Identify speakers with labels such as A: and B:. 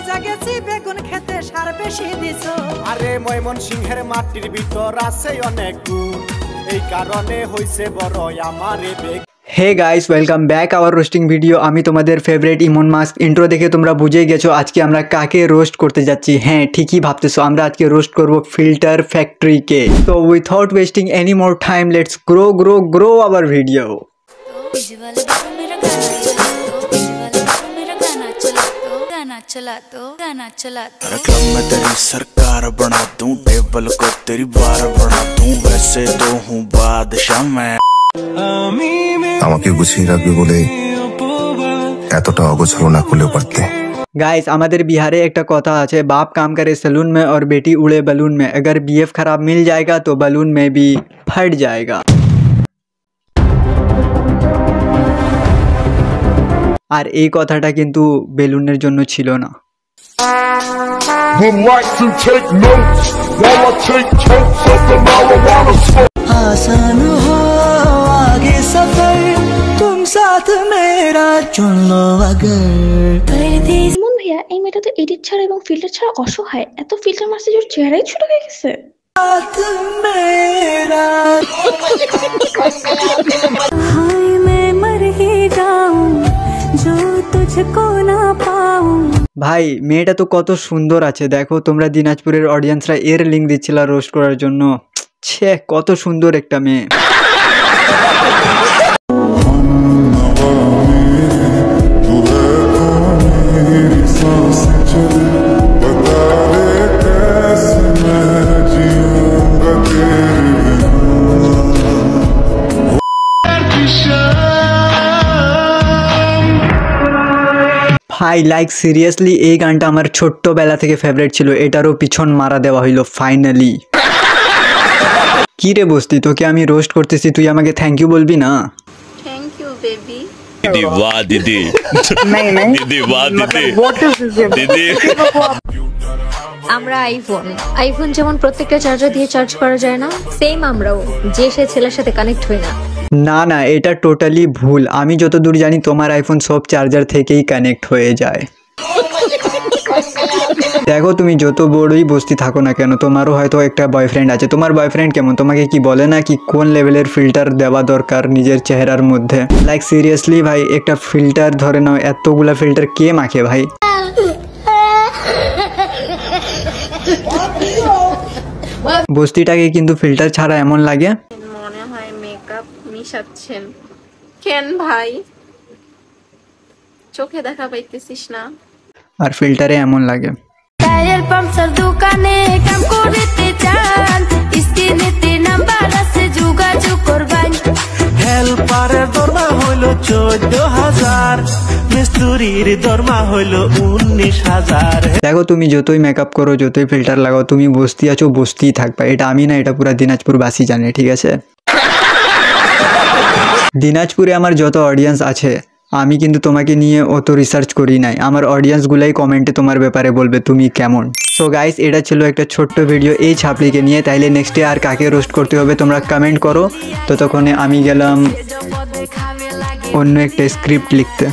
A: বুঝা গেছি বেগুন খেতে সার বেশি দিছো।
B: আরে ময়মনসিংহের মাটির ভিতর আছে অনেক গুণ, এই কারণে হইছে বড় আমারে বেগ।
C: Hey guys, welcome back our roasting video. আমি তোমাদের ফেভারিট ইমন মাস্ক। ইন্ট্রো দেখে তোমরা বুঝেই গেছো আজকে আমরা কাকে রোস্ট করতে যাচ্ছি। হ্যাঁ, ঠিকই ভাবতেছো, আমরা আজকে রোস্ট করব ফিল্টার ফ্যাক্টরিকে। তো without wasting any more time, let's grow hour video.
D: Club में तेरी सरकार बना दूं, टेबल को तेरी बार बना दूं, वैसे तो हूँ बादशाह मैं।
E: আমাকে গুছিয়ে রাখবে বলে এতটা অগোছালো না করলেও পারতে।
C: गाइस, हमारे बिहारे एक कथा है, बाप काम करे सैलून में और बेटी उड़े बलून में। अगर बीएफ खराब मिल जाएगा तो बलून में भी फट जाएगा। और এই কথাটা কিন্তু বেলুনের জন্য ছিল না।
A: आसान हो आगे सफर तुम साथ मेरा चुन लो अगर।
F: মন ভাইয়া, এই মেয়েটা তো এডিট ছাড়া এবং ফিল্টার ছাড়া অসহায়। এত ফিল্টার মারছে যে ওর চেহারাই ছোট হয়ে গেছে।
A: साथ मेरा
G: हाय मैं मर ही जाऊं जो तुझको ना पाऊं।
C: ভাই, মেয়েটা তো কত সুন্দর আছে দেখো। তোমরা দিনাজপুরের অডিয়েন্সরা এর লিঙ্ক দিচ্ছিল রোস্ট করার জন্য। ছে, কত সুন্দর একটা মেয়ে। ভাই, লাইক সিরিয়াসলি এই গানটা আমার ছোট্টবেলা থেকে ফেভারিট ছিল। এটারও পিছন মারা দেওয়া হইলো ফাইনালি। কি রে বস্তি, তোকে আমি রোস্ট করতেছি, তুই আমাকে থ্যাংক ইউ বলবি না?
F: Thank you baby.
D: दीदी वाह दीदी,
A: नहीं
D: दीदी वाह दीदी,
A: व्हाट इज दिस
D: दीदी।
H: আমরা আইফোন যেমন প্রত্যেকটা চার্জার দিয়ে চার্জ করা যায় না, সেম আমরাও যে সে ছেলের সাথে কানেক্ট হই না।
C: না না, এটা টোটালি ভুল। আমি যতদূর জানি তোমার আইফোন সব চার্জার থেকেই কানেক্ট হয়ে যায়। দেখো, তুমি যত বড়ই বস্তি থাকো না কেন, তোমারও হয়তো একটা বয়ফ্রেন্ড আছে। তোমার বয়ফ্রেন্ড কেমন, তোমাকে কি বলে না কি কোন লেভেলের ফিল্টার দেওয়া দরকার নিজের চেহারার মধ্যে? লাইক সিরিয়াসলি ভাই, একটা ফিল্টার ধরে নাও, এতগুলা ফিল্টার কে মাখে ভাই? বস্তিটাকে কিন্তু ফিল্টার ছাড়া এমন লাগে
F: মনে হয় মেকআপ মিশাচ্ছেন। কেন ভাই, চোখে দেখা পাইতেছিস না?
C: আর ফিল্টারে এমন লাগে।
G: টায়ার পাম্পসার দোকানে কাম করতে চান, স্ক্রিনেতে নাম্বার আছে যোগাযোগ করবেন।
A: হেল্পারের দরমা হইল 14,000, মিস্ত্রির দরমা হইল 19,000।
C: দেখো, তুমি যতই মেকআপ করো, যতই ফিল্টার লাগাও, তুমি বস্তি আছো, বস্তিই থাকবা। এটা আমি না, এটা পুরো দিনাজপুরবাসী জানে, ঠিক আছে? দিনাজপুরে আমার যত অডিয়েন্স আছে, আমি কিন্তু তোমাকে নিয়ে অত রিসার্চ করি নাই। আমার অডিয়েন্সগুলাই কমেন্টে তোমার ব্যাপারে বলবে তুমি কেমন। সো গাইস, এটা ছিল একটা ছোট্ট ভিডিও এই ছাপড়িকে নিয়ে। তাইলে নেক্সটে আর কাকে রোস্ট করতে হবে তোমরা কমেন্ট করো। ততক্ষণে আমি গেলাম অন্য একটা স্ক্রিপ্ট লিখতে।